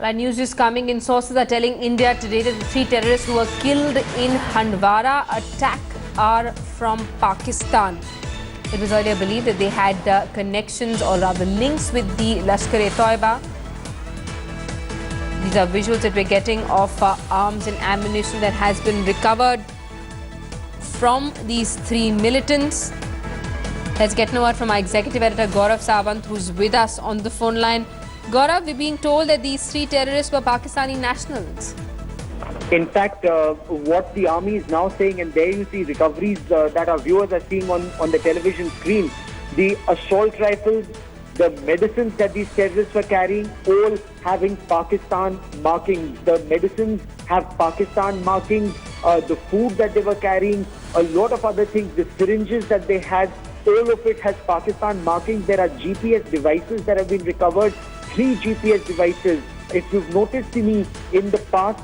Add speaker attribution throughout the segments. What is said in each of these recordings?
Speaker 1: Right, news is coming in. Sources are telling India today that the 3 terrorists who were killed in Handwara attack are from Pakistan. It was earlier believed that they had connections, or rather links, with the Lashkar-e-Taiba. These are visuals that we're getting of arms and ammunition that has been recovered from these 3 militants. Let's get word from our executive editor Gaurav Sawant, who's with us on the phone line. Gaurav, we're being told that these 3 terrorists were Pakistani nationals.
Speaker 2: In fact, what the army is now saying, and there you see recoveries that our viewers are seeing on the television screen, the assault rifles, the medicines that these terrorists were carrying, all having Pakistan markings. The medicines have Pakistan markings, the food that they were carrying, a lot of other things, the syringes that they had, all of it has Pakistan markings. There are GPS devices that have been recovered, 3 GPS devices. If you've noticed in the past,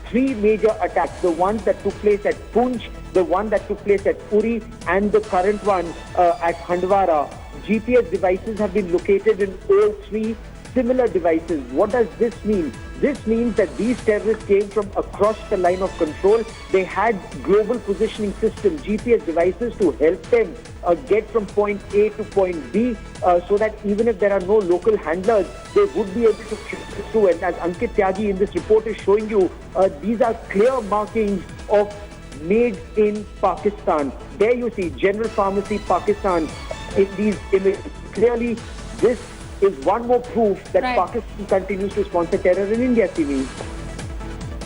Speaker 2: 3 major attacks, the ones that took place at Poonch, the one that took place at Uri, and the current one at Handwara, GPS devices have been located in all 3 similar devices. What does this mean? This means that these terrorists came from across the line of control. They had global positioning systems, GPS devices, to help them get from point A to point B, so that even if there are no local handlers, they would be able to get through. And as Ankit Tyagi in this report is showing you, these are clear markings of made in Pakistan. There you see General Pharmacy Pakistan in these images. Clearly, this is one more proof that Pakistan continues to sponsor terror in India, TV.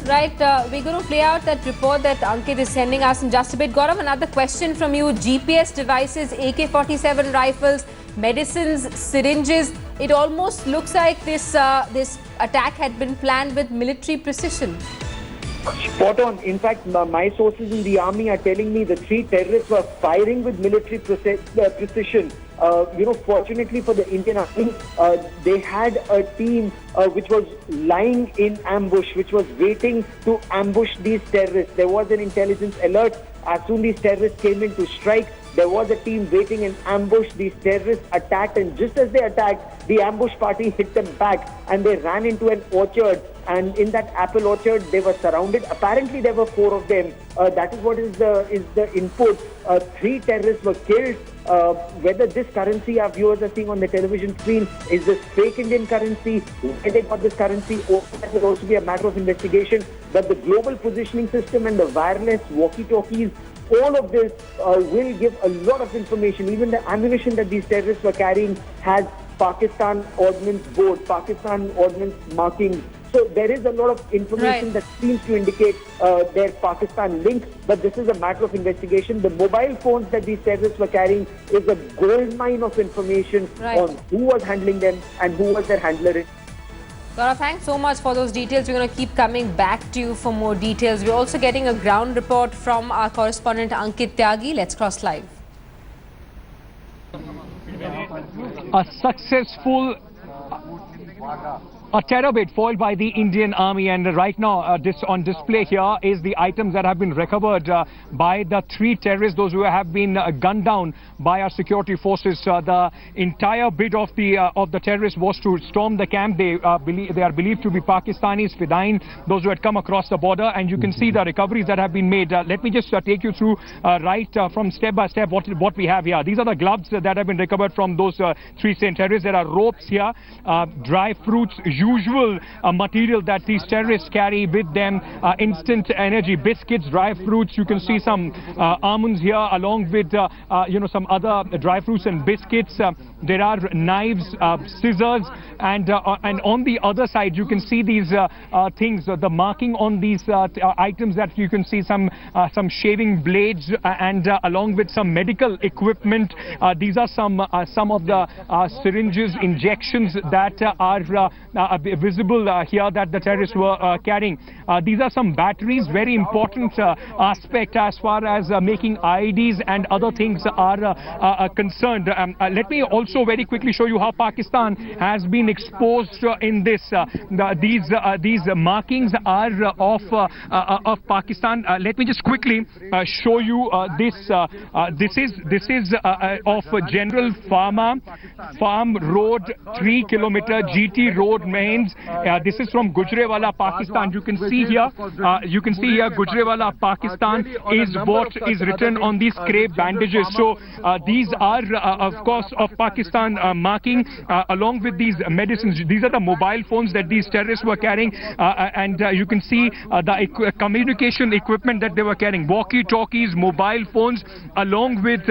Speaker 1: Right, we're going to play out that report that Ankit is sending us in just a bit. Gaurav, another question from you. GPS devices, AK-47 rifles, medicines, syringes. It almost looks like this attack had been planned with military precision.
Speaker 2: Spot on. In fact, my sources in the army are telling me the 3 terrorists were firing with military precision. Fortunately for the Indian army, they had a team which was lying in ambush, which was waiting to ambush these terrorists. There was an intelligence alert. As soon as these terrorists came in to strike, there was a team waiting in ambush. These terrorists attacked, and just as they attacked, the ambush party hit them back, and they ran into an orchard. And in that apple orchard, they were surrounded. Apparently, there were 4 of them. That is what is the input. 3 terrorists were killed. Whether this currency our viewers are seeing on the television screen is this fake Indian currency, where they got this currency, or that will also be a matter of investigation. But the global positioning system and the wireless walkie-talkies, all of this will give a lot of information. Even the ammunition that these terrorists were carrying has Pakistan Ordnance Board, Pakistan Ordnance markings. So there is a lot of information that seems to indicate their Pakistan link, but this is a matter of investigation. The mobile phones that these terrorists were carrying is a goldmine of information on who was handling them and who was their handler.
Speaker 1: Gaurav, thanks so much for those details. We're going to keep coming back to you for more details. We're also getting a ground report from our correspondent Ankit Tyagi. Let's cross live.
Speaker 3: A successful terror bid foiled by the Indian Army, and right now on display here is the items that have been recovered by the 3 terrorists, those who have been gunned down by our security forces. The entire bid of the terrorists was to storm the camp. They are believed to be Pakistanis, Fidayeen, those who had come across the border, and you can see the recoveries that have been made. Let me just take you through from step by step what we have here. These are the gloves that have been recovered from those 3 terrorists. There are ropes here, dry fruits, usual material that these terrorists carry with them, instant energy, biscuits, dry fruits. You can see some almonds here, along with some other dry fruits and biscuits. There are knives, scissors, and on the other side you can see these things, the marking on these items, that you can see some shaving blades, and along with some medical equipment. These are some of the syringes, injections that are visible here that the terrorists were carrying. These are some batteries, very important aspect as far as making IEDs and other things are concerned. Let me also very quickly show you how Pakistan has been exposed in this. These markings are of Pakistan. Let me just quickly show you this. This is of General Farm Road, 3 kilometer GT Road. planes. This is from Gujranwala, Pakistan. You can see here, Gujranwala, Pakistan is what is written on these crepe bandages. So these are, of course, of Pakistan marking, along with these medicines. These are the mobile phones that these terrorists were carrying, and you can see the communication equipment that they were carrying, walkie-talkies, mobile phones, along with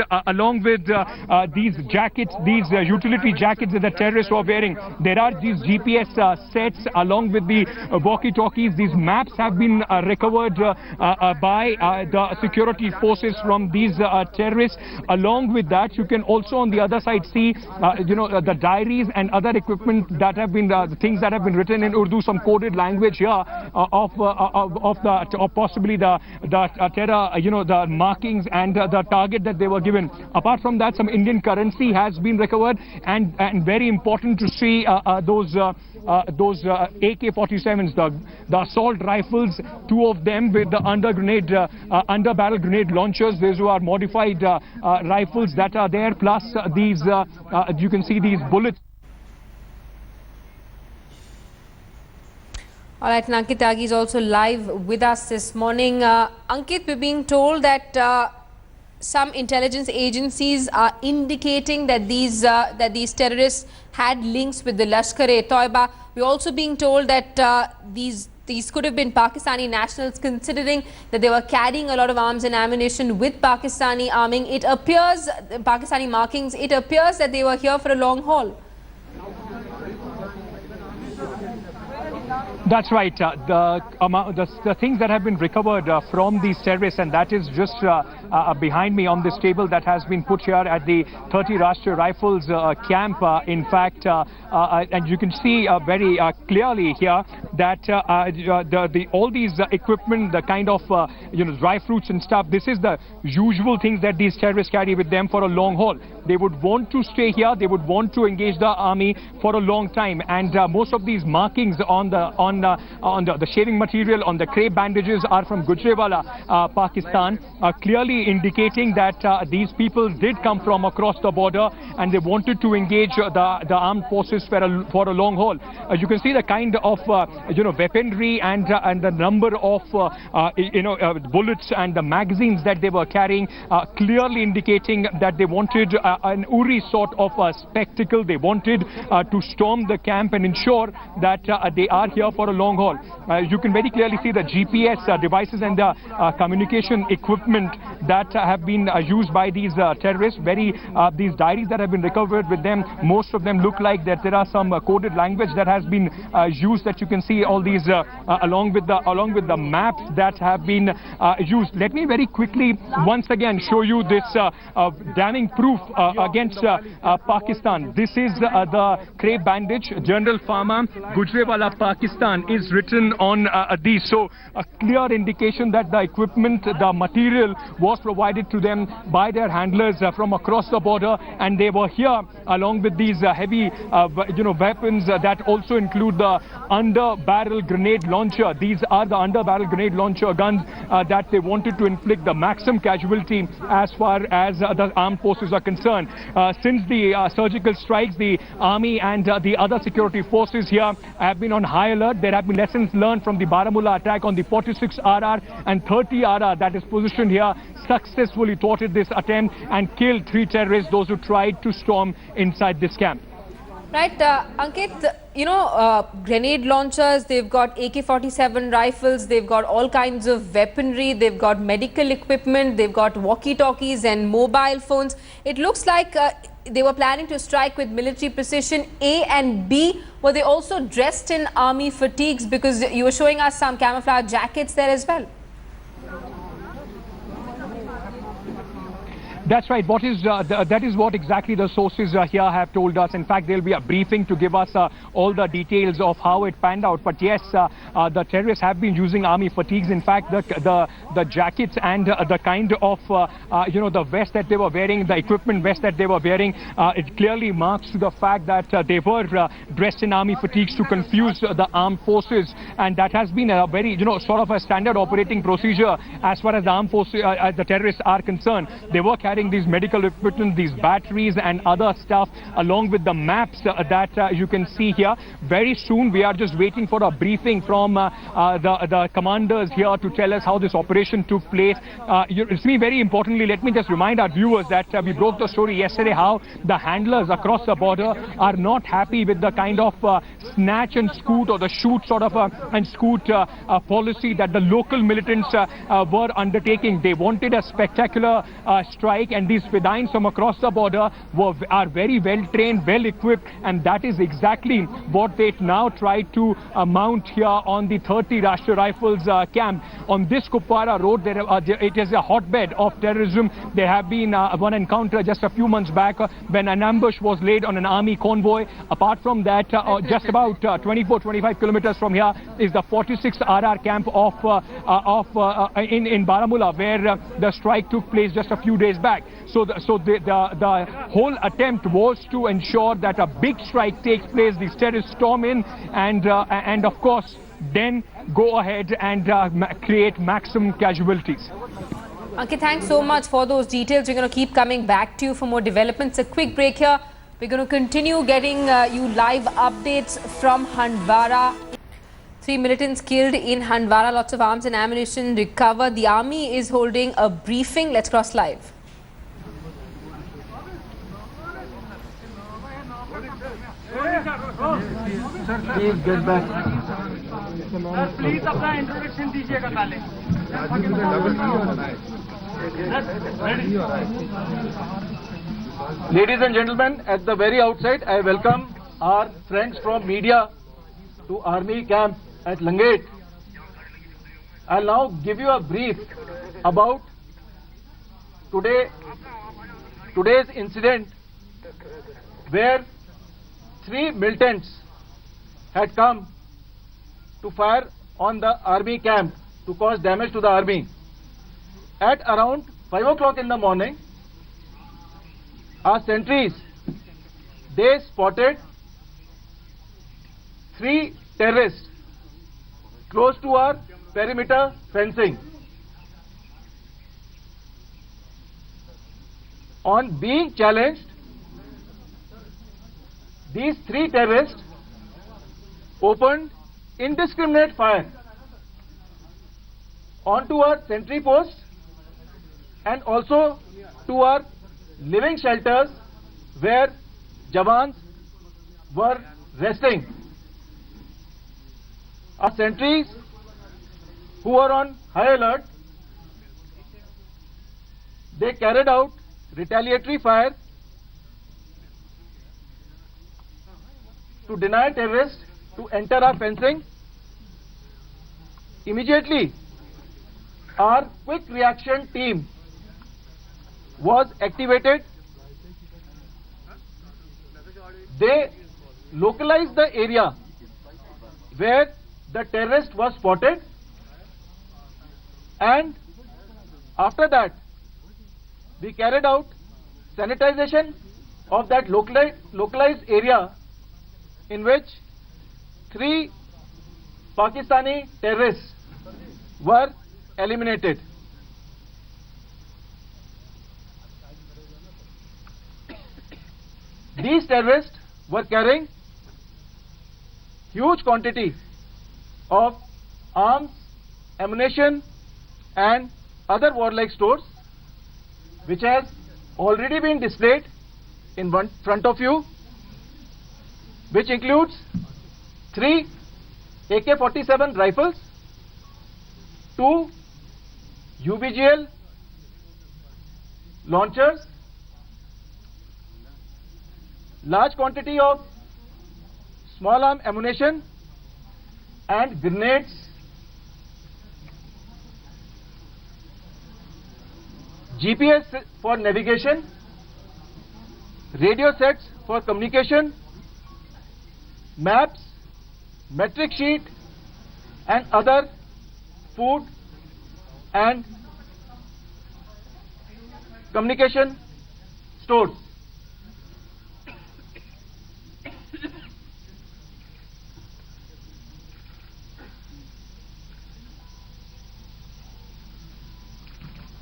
Speaker 3: these jackets, these utility jackets that the terrorists were wearing. There are these GPS sets along with the walkie-talkies. These maps have been recovered by the security forces from these terrorists. Along with that, you can also on the other side see the diaries and other equipment that have been things that have been written in Urdu, some coded language here of possibly the terror, the markings and the target that they were given. Apart from that, some Indian currency has been recovered, and very important to see those AK-47s, the assault rifles, 2 of them with the under barrel grenade launchers. Those who are modified rifles that are there, plus these you can see these bullets.
Speaker 1: All right, and Ankit Tyagi is also live with us this morning. Ankit, we're being told that some intelligence agencies are indicating that these terrorists had links with the Lashkar-e-Taiba. We're also being told that these could have been Pakistani nationals, considering that they were carrying a lot of arms and ammunition with Pakistani arming. It appears, Pakistani markings, it appears that they were here for a long haul.
Speaker 3: That's right. The things that have been recovered from these terrorists, and that is just behind me on this table that has been put here at the 30 Rashtriya Rifles camp. In fact, and you can see very clearly here that all these equipment, the kind of dry fruits and stuff, this is the usual things that these terrorists carry with them for a long haul. They would want to stay here. They would want to engage the army for a long time, and most of these markings on the shaving material, on the crepe bandages, are from Gujranwala, Pakistan, clearly indicating that these people did come from across the border and they wanted to engage the armed forces for a long haul. You can see the kind of weaponry and the number of bullets and the magazines that they were carrying, clearly indicating that they wanted an Uri sort of a spectacle. They wanted to storm the camp and ensure that they are here for a long haul. You can very clearly see the GPS devices and the communication equipment that have been used by these terrorists. These diaries that have been recovered with them, most of them look like that there are some coded language that has been used, that you can see all these along with the maps that have been used. Let me very quickly once again show you this damning proof against Pakistan. This is the crepe bandage, General Pharma, Gujranwala, Pakistan, is written on these. So a clear indication that the equipment, the material was provided to them by their handlers from across the border, and they were here along with these heavy weapons that also include the under barrel grenade launcher. These are the under barrel grenade launcher guns that they wanted to inflict the maximum casualty as far as the armed forces are concerned. Since the surgical strikes, the army and the other security forces here have been on high alert. There have been lessons learned from the Baramulla attack on the 46 RR and 30 RR that is positioned here, successfully thwarted this attempt and killed 3 terrorists, those who tried to storm inside this camp.
Speaker 1: Right, Ankit, grenade launchers, they've got AK-47 rifles, they've got all kinds of weaponry, they've got medical equipment, they've got walkie-talkies and mobile phones. It looks like they were planning to strike with military precision. A and B, were they also dressed in army fatigues? Because you were showing us some camouflage jackets there as well.
Speaker 3: That's right. That is what exactly the sources here have told us. In fact, there will be a briefing to give us all the details of how it panned out. But yes, the terrorists have been using army fatigues. In fact, the jackets and the kind of the vest that they were wearing, the equipment vest that they were wearing, it clearly marks the fact that they were dressed in army fatigues to confuse the armed forces, and that has been a very sort of a standard operating procedure as far as the armed forces, the terrorists are concerned. They were carrying carrying these medical equipment, these batteries and other stuff, along with the maps that you can see here. Very soon we are just waiting for a briefing from the commanders here to tell us how this operation took place. It's me very importantly, let me just remind our viewers that we broke the story yesterday how the handlers across the border are not happy with the kind of snatch and scoot or the shoot sort of and scoot policy that the local militants were undertaking. They wanted a spectacular strike, and these Fedayins from across the border are very well trained, well equipped, and that is exactly what they now try to mount here on the 30 Rashtriya Rifles camp. On this Kupwara road, it is a hotbed of terrorism. There have been one encounter just a few months back when an ambush was laid on an army convoy. Apart from that, just about 24-25 kilometers from here is the 46 RR camp in Baramulla, where the strike took place just a few days back. So the whole attempt was to ensure that a big strike takes place, these terrorists storm in, and of course then go ahead and create maximum casualties.
Speaker 1: Ankit, thanks so much for those details. We're going to keep coming back to you for more developments. A quick break here. We're going to continue getting you live updates from Handwara. 3 militants killed in Handwara. Lots of arms and ammunition recovered. The army is holding a briefing. Let's cross live.
Speaker 4: Please get back. Please अपना introduction दीजिएगा पहले. Ladies and gentlemen, at the very outset, I welcome our friends from media to Army camp at Langate. I'll now give you a brief about today's incident, where 3 militants had come to fire on the army camp to cause damage to the army. At around 5 o'clock in the morning, our sentries, they spotted 3 terrorists close to our perimeter fencing. On being challenged, these 3 terrorists opened indiscriminate fire onto our sentry post and also to our living shelters where Jawans were resting. Our sentries, who were on high alert, they carried out retaliatory fire to deny terrorists to enter our fencing. Immediately, our quick reaction team was activated. They localized the area where the terrorist was spotted, and after that we carried out sanitization of that localized area in which 3 Pakistani terrorists were eliminated. These terrorists were carrying huge quantity of arms, ammunition and other warlike stores, which has already been displayed in front of you, which includes 3 AK-47 rifles, 2 UBGL launchers, large quantity of small arm ammunition and grenades, GPS for navigation, radio sets for communication, maps, metric sheet and other food and communication stores.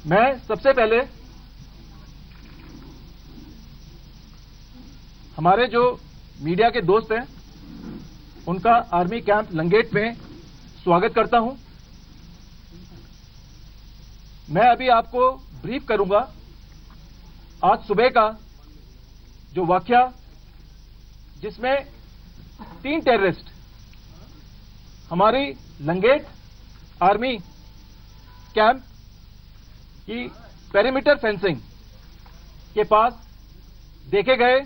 Speaker 4: मैं सबसे पहले हमारे जो media के दोस्त हैं उनका army camp Langate में स्वागत करता हूं। मैं अभी आपको ब्रीफ करूंगा आज सुबह का जो वाकया जिसमें 3 टेररिस्ट हमारी लंगेट आर्मी कैंप की पेरीमीटर फेंसिंग के पास देखे गए,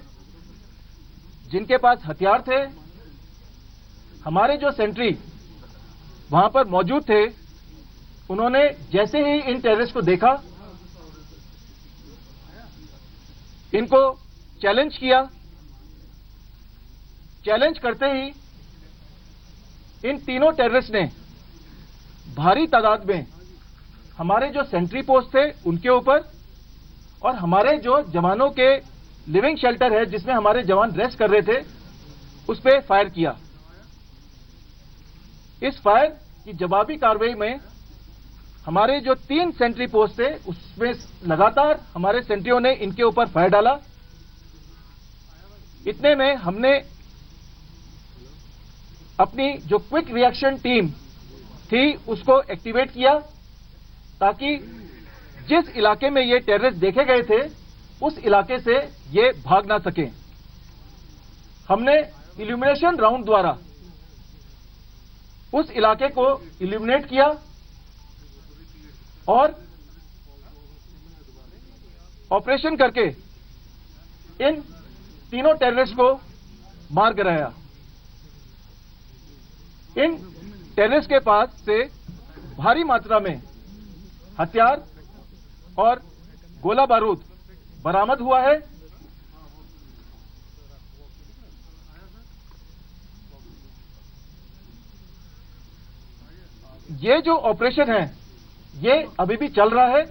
Speaker 4: जिनके पास हथियार थे। हमारे जो सेंट्री वहां पर मौजूद थे, उन्होंने जैसे ही इन टेररिस्ट को देखा, इनको चैलेंज किया। चैलेंज करते ही इन तीनों टेररिस्ट ने भारी तादाद में हमारे जो सेंट्री पोस्ट थे उनके ऊपर और हमारे जो जवानों के लिविंग शेल्टर है जिसमें हमारे जवान रेस्ट कर रहे थे, उस पर फायर किया। इस फायर की जवाबी कार्रवाई में हमारे जो 3 सेंट्री पोस्ट थे उसमें लगातार हमारे सेंट्रियों ने इनके ऊपर फायर डाला। इतने में हमने अपनी जो क्विक रिएक्शन टीम थी उसको एक्टिवेट किया ताकि जिस इलाके में ये टेररिस्ट देखे गए थे उस इलाके से ये भाग ना सकें। हमने इल्यूमिनेशन राउंड द्वारा उस इलाके को इल्यूमिनेट किया और ऑपरेशन करके इन तीनों टेररिस्ट को मार गिराया। इन टेररिस्ट के पास से भारी मात्रा में हथियार और गोला बारूद बरामद हुआ है। ये जो ऑपरेशन है ये अभी भी चल रहा है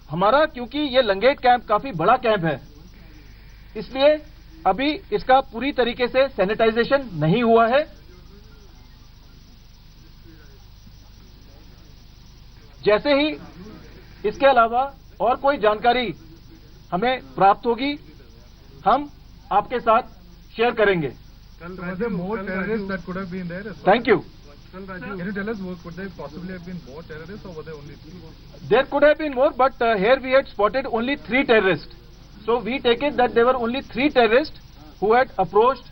Speaker 4: हमारा, क्योंकि ये लंगेट कैंप काफी बड़ा कैंप है, इसलिए अभी इसका पूरी तरीके से सैनिटाइजेशन नहीं हुआ है। जैसे ही इसके अलावा और कोई जानकारी हमें प्राप्त होगी हम आपके साथ शेयर करेंगे। Thank you.
Speaker 5: Can you tell us, could there possibly have been more terrorists or were there only 3?
Speaker 4: There could have been more, but here we had spotted only 3 terrorists. So we take it that there were only 3 terrorists who had approached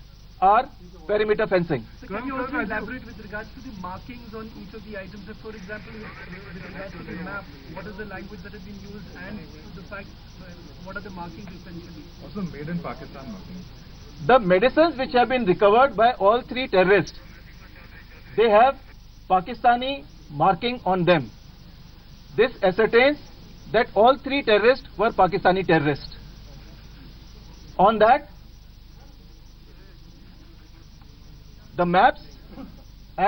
Speaker 4: our perimeter fencing.
Speaker 6: So can you also elaborate with regards to the markings on each of the items? So for example, with regards to the map, what is the language that has been used, and to the fact, what are the markings essentially?
Speaker 5: Also made in Pakistan markings.
Speaker 4: The medicines which have been recovered by all 3 terrorists, they have Pakistani marking on them. This ascertains that all 3 terrorists were Pakistani terrorists. On that, the maps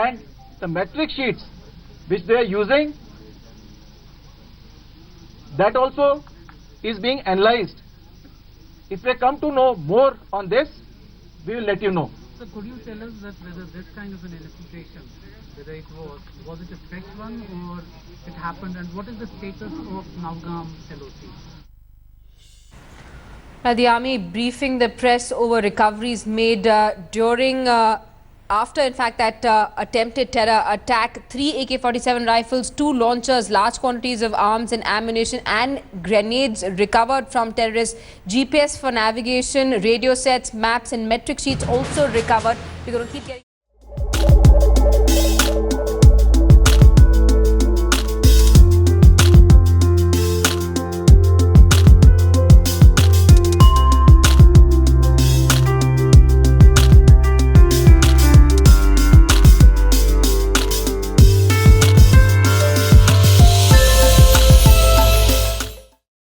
Speaker 4: and the metric sheets which they are using, that also is being analyzed. If they come to know more on this, we will let you know.
Speaker 7: So could you tell us that whether this kind of an infiltration, whether it was it a fresh one or it happened, and what is the status of Navgam LOC?
Speaker 1: The army briefing the press over recoveries made after in fact that attempted terror attack. 3 AK-47 rifles, 2 launchers, large quantities of arms and ammunition and grenades recovered from terrorists. GPS for navigation, radio sets, maps and metric sheets also recovered. We're going to keep getting